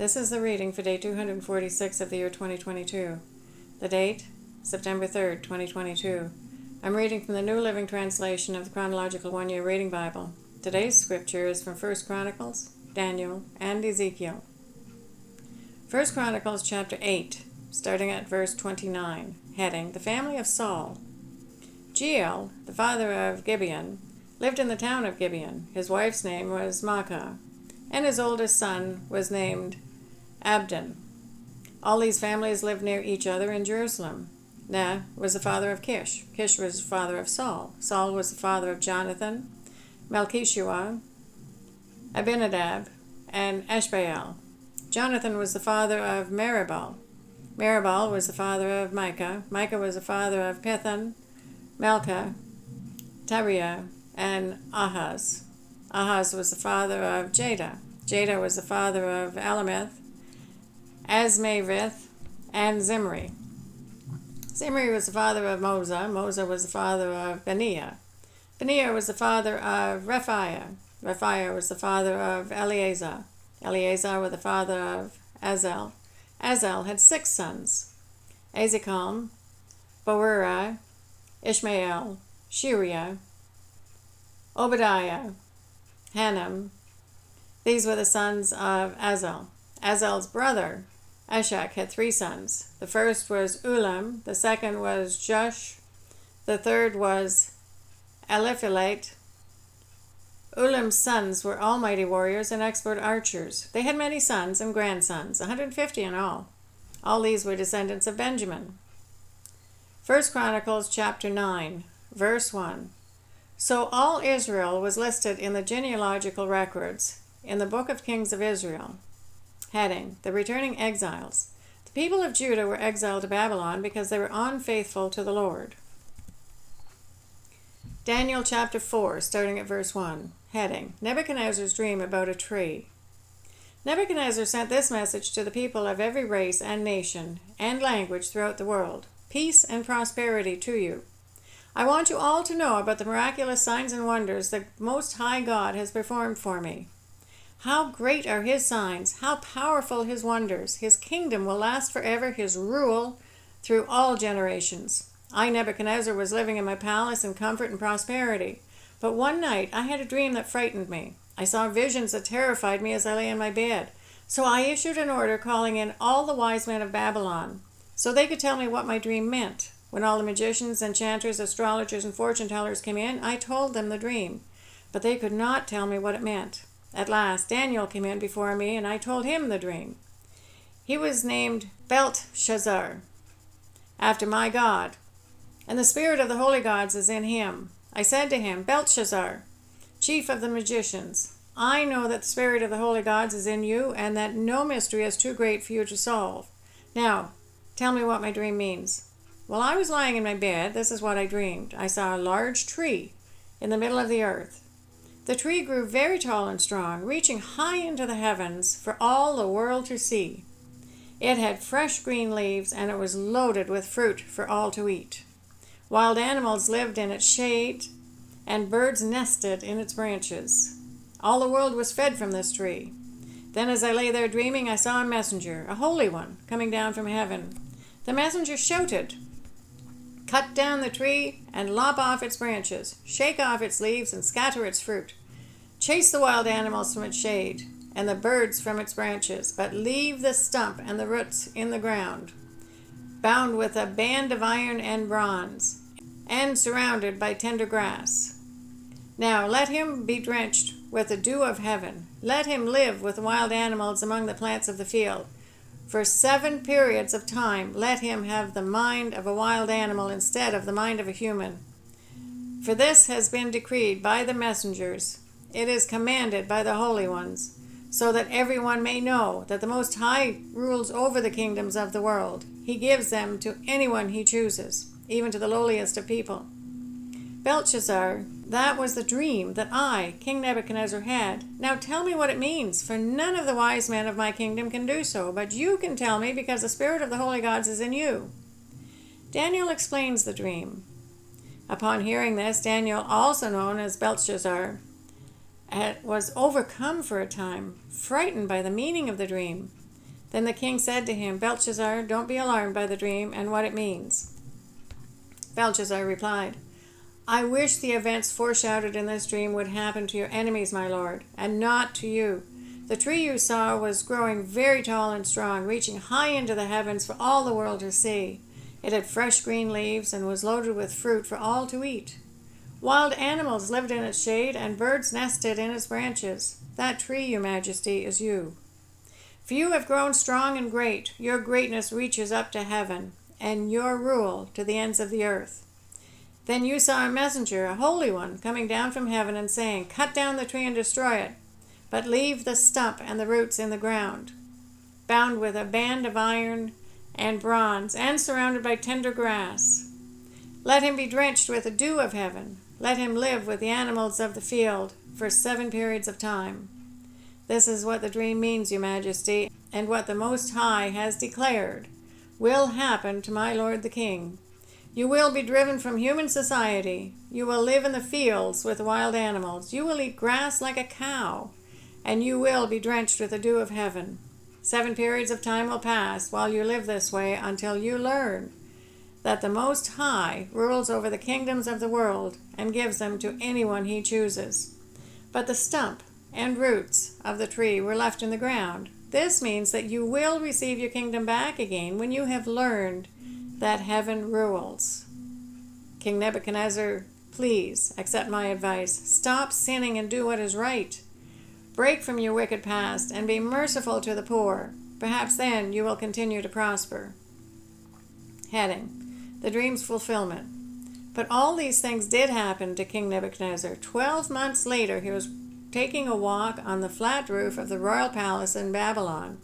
This is the reading for day 246 of the year 2022. The date, September 3rd, 2022. I'm reading from the New Living Translation of the Chronological One-Year Reading Bible. Today's scripture is from 1 Chronicles, Daniel, and Ezekiel. 1 Chronicles chapter 8, starting at verse 29, heading, The Family of Saul. Jeiel, the father of Gibeon, lived in the town of Gibeon. His wife's name was Maacah, and his oldest son was named Abdon. All these families lived near each other in Jerusalem. Nah was the father of Kish. Kish was the father of Saul. Saul was the father of Jonathan, Malchishua, Abinadab, and Ashbaal. Jonathan was the father of Meribal. Meribal was the father of Micah. Micah was the father of Pithon, Melchah, Tabariah, and Ahaz. Ahaz was the father of Jada. Jada was the father of Alameth, Azmaveth, and Zimri. Zimri was the father of Moza. Moza was the father of Beniah. Beniah was the father of Rephaiah. Rephaiah was the father of Eleazar. Eleazar was the father of Azel. Azel had 6 sons: Ezekiel, Boeri, Ishmael, Shiriah, Obadiah, Hanam. These were the sons of Azel. Azel's brother, Ashak, had 3 sons. The first was Ulam, the second was Josh, the third was Eliphelete. Ulam's sons were almighty warriors and expert archers. They had many sons and grandsons, 150 in all. All these were descendants of Benjamin. 1 Chronicles chapter 9, verse 1. So all Israel was listed in the genealogical records in the book of Kings of Israel. Heading, The Returning Exiles. The people of Judah were exiled to Babylon because they were unfaithful to the Lord. Daniel chapter 4, starting at verse 1. Heading, Nebuchadnezzar's dream about a tree. Nebuchadnezzar sent this message to the people of every race and nation and language throughout the world. Peace and prosperity to you. I want you all to know about the miraculous signs and wonders the Most High God has performed for me. How great are his signs, how powerful his wonders. His kingdom will last forever, his rule through all generations. I, Nebuchadnezzar, was living in my palace in comfort and prosperity. But one night I had a dream that frightened me. I saw visions that terrified me as I lay in my bed. So I issued an order calling in all the wise men of Babylon, so they could tell me what my dream meant. When all the magicians, enchanters, astrologers, and fortune-tellers came in, I told them the dream, but they could not tell me what it meant. At last, Daniel came in before me, and I told him the dream. He was named Belteshazzar, after my God, and the spirit of the holy gods is in him. I said to him, Belteshazzar, chief of the magicians, I know that the spirit of the holy gods is in you, and that no mystery is too great for you to solve. Now, tell me what my dream means. While I was lying in my bed, this is what I dreamed. I saw a large tree in the middle of the earth. The tree grew very tall and strong, reaching high into the heavens for all the world to see. It had fresh green leaves, and it was loaded with fruit for all to eat. Wild animals lived in its shade, and birds nested in its branches. All the world was fed from this tree. Then as I lay there dreaming, I saw a messenger, a holy one, coming down from heaven. The messenger shouted, Cut down the tree and lop off its branches, shake off its leaves and scatter its fruit. Chase the wild animals from its shade and the birds from its branches, but leave the stump and the roots in the ground, bound with a band of iron and bronze, and surrounded by tender grass. Now let him be drenched with the dew of heaven. Let him live with the wild animals among the plants of the field. For 7 periods of time, let him have the mind of a wild animal instead of the mind of a human. For this has been decreed by the messengers. It is commanded by the holy ones, so that everyone may know that the Most High rules over the kingdoms of the world. He gives them to anyone he chooses, even to the lowliest of people. Belteshazzar, that was the dream that I, King Nebuchadnezzar, had. Now tell me what it means, for none of the wise men of my kingdom can do so, but you can tell me because the spirit of the holy gods is in you. Daniel explains the dream. Upon hearing this, Daniel, also known as Belteshazzar, was overcome for a time, frightened by the meaning of the dream. Then the king said to him, Belshazzar, don't be alarmed by the dream and what it means. Belshazzar replied, I wish the events foreshadowed in this dream would happen to your enemies, my lord, and not to you. The tree you saw was growing very tall and strong, reaching high into the heavens for all the world to see. It had fresh green leaves and was loaded with fruit for all to eat. Wild animals lived in its shade, and birds nested in its branches. That tree, your majesty, is you. For you have grown strong and great. Your greatness reaches up to heaven, and your rule to the ends of the earth. Then you saw a messenger, a holy one, coming down from heaven and saying, Cut down the tree and destroy it, but leave the stump and the roots in the ground, bound with a band of iron and bronze, and surrounded by tender grass. Let him be drenched with the dew of heaven. Let him live with the animals of the field for 7 periods of time. This is what the dream means, your majesty, and what the Most High has declared will happen to my lord the king. You will be driven from human society. You will live in the fields with wild animals. You will eat grass like a cow, and you will be drenched with the dew of heaven. 7 periods of time will pass while you live this way until you learn that the Most High rules over the kingdoms of the world and gives them to anyone he chooses. But the stump and roots of the tree were left in the ground. This means that you will receive your kingdom back again when you have learned that heaven rules. King Nebuchadnezzar, please accept my advice. Stop sinning and do what is right. Break from your wicked past and be merciful to the poor. Perhaps then you will continue to prosper. Heading: The dream's fulfillment. But all these things did happen to King Nebuchadnezzar. 12 months later, he was taking a walk on the flat roof of the royal palace in Babylon.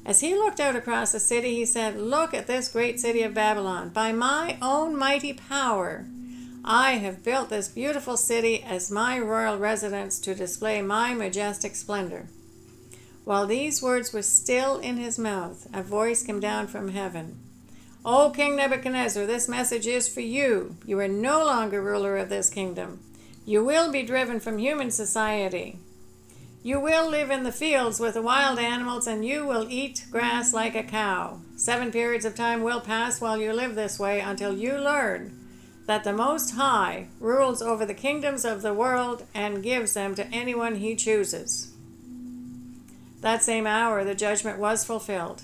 As he looked out across the city, he said, Look at this great city of Babylon. By my own mighty power, I have built this beautiful city as my royal residence to display my majestic splendor. While these words were still in his mouth, a voice came down from heaven. O King Nebuchadnezzar, this message is for you. You are no longer ruler of this kingdom. You will be driven from human society. You will live in the fields with the wild animals, and you will eat grass like a cow. 7 periods of time will pass while you live this way until you learn that the Most High rules over the kingdoms of the world and gives them to anyone he chooses. That same hour the judgment was fulfilled,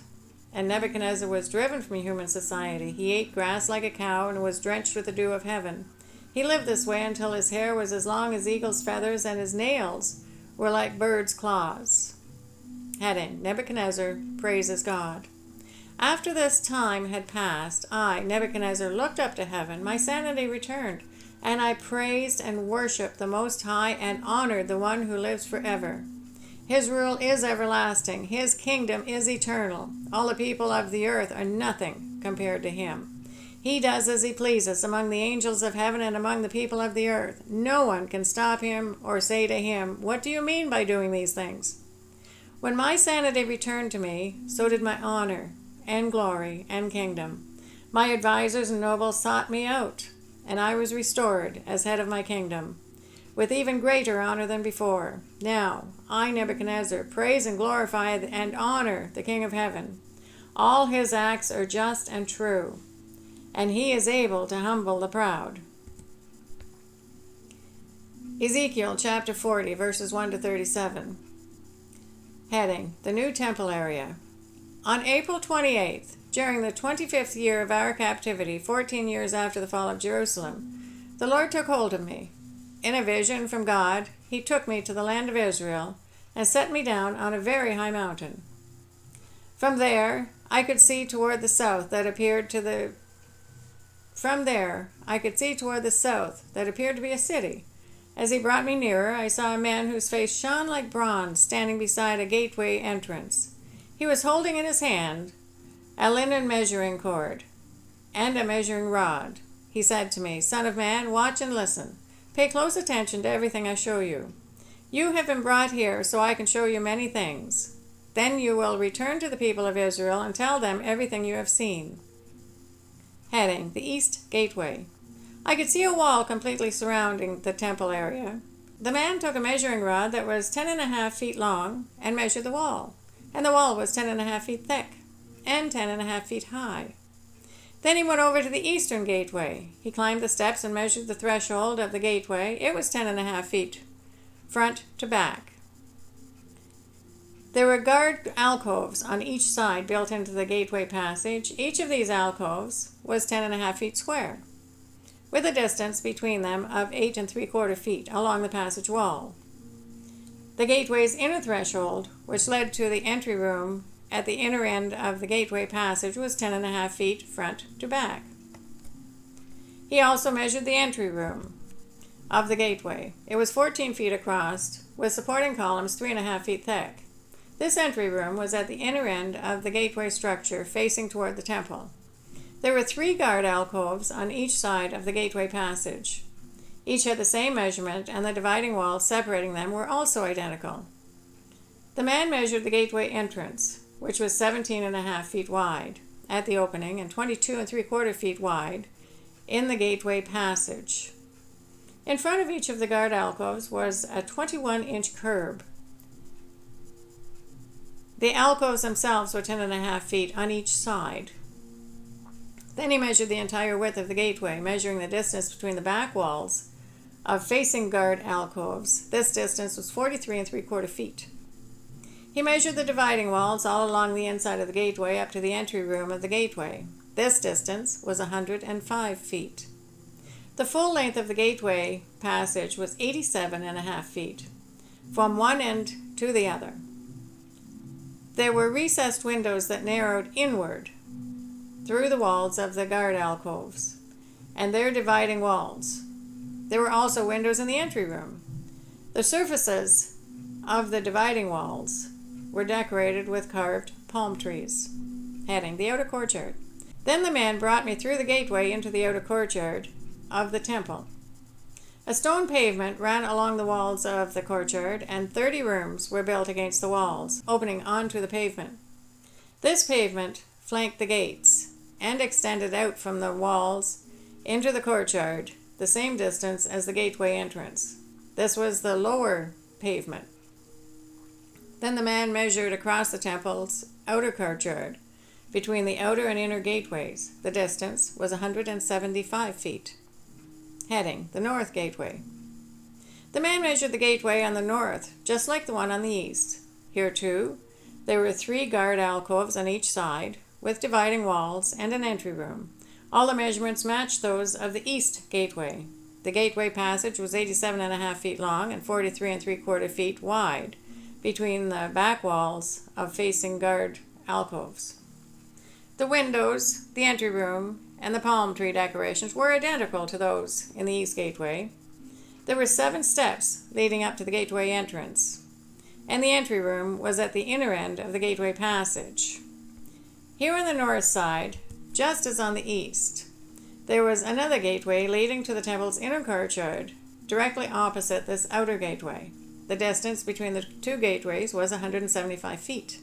and Nebuchadnezzar was driven from human society. He ate grass like a cow and was drenched with the dew of heaven. He lived this way until his hair was as long as eagle's feathers and his nails were like birds' claws. Heading: Nebuchadnezzar praises God. After this time had passed, I, Nebuchadnezzar, looked up to heaven. My sanity returned, and I praised and worshipped the Most High and honored the one who lives forever. His rule is everlasting. His kingdom is eternal. All the people of the earth are nothing compared to him. He does as he pleases among the angels of heaven and among the people of the earth. No one can stop him or say to him, What do you mean by doing these things? When my sanity returned to me, so did my honor and glory and kingdom. My advisors and nobles sought me out, and I was restored as head of my kingdom, with even greater honor than before. Now, I, Nebuchadnezzar, praise and glorify and honor the King of heaven. All his acts are just and true, and he is able to humble the proud. Ezekiel chapter 40, verses 1 to 37. Heading: The New Temple Area. On April 28th, during the 25th year of our captivity, 14 years after the fall of Jerusalem, the Lord took hold of me. In a vision from God, he took me to the land of Israel and set me down on a very high mountain. From there, I could see toward the south that appeared to be a city. As he brought me nearer, I saw a man whose face shone like bronze standing beside a gateway entrance. He was holding in his hand a linen measuring cord and a measuring rod. He said to me, Son of man, watch and listen. Pay close attention to everything I show you. You have been brought here so I can show you many things. Then you will return to the people of Israel and tell them everything you have seen. Heading: The East Gateway. I could see a wall completely surrounding the temple area. The man took a measuring rod that was 10.5 feet long and measured the wall. and the wall was 10.5 feet thick and 10.5 feet high. Then he went over to the eastern gateway. He climbed the steps and measured the threshold of the gateway. It was 10.5 feet, front to back. There were guard alcoves on each side built into the gateway passage. Each of these alcoves was 10.5 feet square, with a distance between them of 8 3/4 feet along the passage wall. The gateway's inner threshold, which led to the entry room at the inner end of the gateway passage, was 10.5 feet front to back. He also measured the entry room of the gateway. It was 14 feet across, with supporting columns 3.5 feet thick. This entry room was at the inner end of the gateway structure, facing toward the temple. There were 3 guard alcoves on each side of the gateway passage. Each had the same measurement, and the dividing walls separating them were also identical. The man measured the gateway entrance, which was 17.5 feet wide at the opening and 22 3/4 feet wide in the gateway passage. In front of each of the guard alcoves was a 21-inch curb. The alcoves themselves were 10.5 feet on each side. Then he measured the entire width of the gateway, measuring the distance between the back walls of facing guard alcoves. This distance was 43 3/4 feet. He measured the dividing walls all along the inside of the gateway up to the entry room of the gateway. This distance was 105 feet. The full length of the gateway passage was 87.5 feet, from one end to the other. There were recessed windows that narrowed inward through the walls of the guard alcoves and their dividing walls. There were also windows in the entry room. The surfaces of the dividing walls were decorated with carved palm trees. Heading: the outer courtyard. Then the man brought me through the gateway into the outer courtyard of the temple. A stone pavement ran along the walls of the courtyard, and 30 rooms were built against the walls, opening onto the pavement. This pavement flanked the gates and extended out from the walls into the courtyard, the same distance as the gateway entrance. This was the lower pavement. Then the man measured across the temple's outer courtyard, between the outer and inner gateways. The distance was 175 feet. Heading: the north gateway. The man measured the gateway on the north, just like the one on the east. Here, too, there were 3 guard alcoves on each side, with dividing walls and an entry room. All the measurements matched those of the east gateway. The gateway passage was 87.5 feet long and 43 3/4 feet wide between the back walls of facing guard alcoves. The windows, the entry room, and the palm tree decorations were identical to those in the east gateway. There were 7 steps leading up to the gateway entrance, and the entry room was at the inner end of the gateway passage. Here on the north side, just as on the east, there was another gateway leading to the temple's inner courtyard, directly opposite this outer gateway. The distance between the 2 gateways was 175 feet.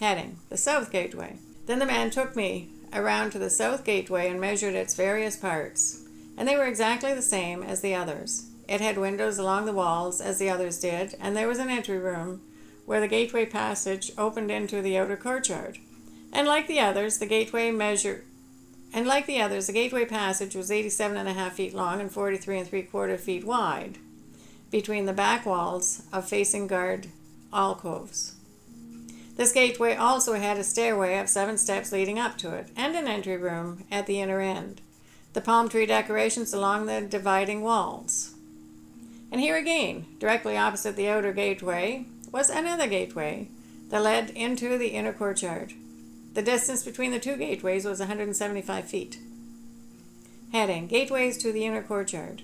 Heading: the south gateway. Then the man took me around to the south gateway and measured its various parts, and they were exactly the same as the others. It had windows along the walls as the others did, and there was an entry room where the gateway passage opened into the outer courtyard. And like the others, the gateway passage was 87.5 feet long and 43 3/4 feet wide between the back walls of facing guard alcoves. This gateway also had a stairway of 7 steps leading up to it, and an entry room at the inner end. The palm tree decorations along the dividing walls. And here again, directly opposite the outer gateway, was another gateway that led into the inner courtyard. The distance between the 2 gateways was 175 feet. Heading: gateways to the inner courtyard.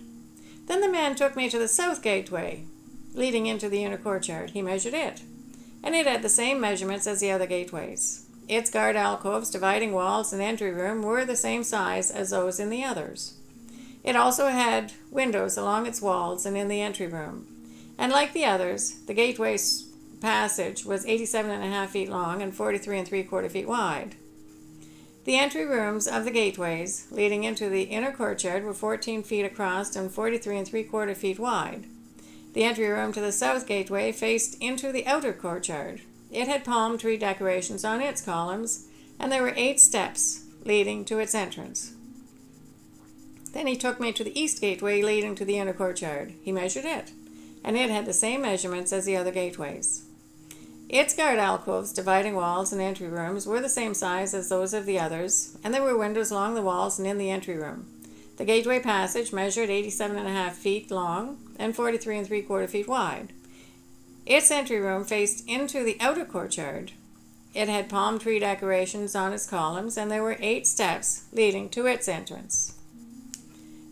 Then the man took me to the south gateway, leading into the inner courtyard. He measured it, and it had the same measurements as the other gateways. Its guard alcoves, dividing walls, and entry room were the same size as those in the others. It also had windows along its walls and in the entry room. And like the others, the gateway passage was 87.5 feet long and 43 3/4 feet wide. The entry rooms of the gateways leading into the inner courtyard were 14 feet across and 43 3/4 feet wide. The entry room to the south gateway faced into the outer courtyard. It had palm tree decorations on its columns, and there were 8 steps leading to its entrance. Then he took me to the east gateway leading to the inner courtyard. He measured it, and it had the same measurements as the other gateways. Its guard alcoves, dividing walls, and entry rooms were the same size as those of the others, and there were windows along the walls and in the entry room. The gateway passage measured 87.5 feet long and 43 3/4 feet wide. Its entry room faced into the outer courtyard. It had palm tree decorations on its columns, and there were 8 steps leading to its entrance.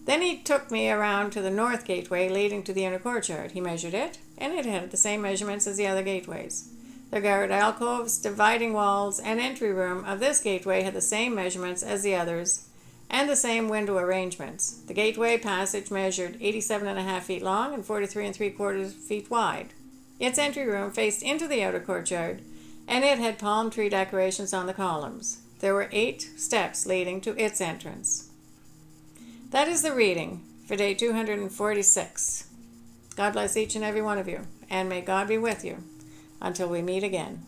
Then he took me around to the north gateway leading to the inner courtyard. He measured it, and it had the same measurements as the other gateways. The guard alcoves, dividing walls, and entry room of this gateway had the same measurements as the others, and the same window arrangements. The gateway passage measured 87.5 feet long and 43 3/4 feet wide. Its entry room faced into the outer courtyard, and it had palm tree decorations on the columns. There were 8 steps leading to its entrance. That is the reading for day 246. God bless each and every one of you, and may God be with you until we meet again.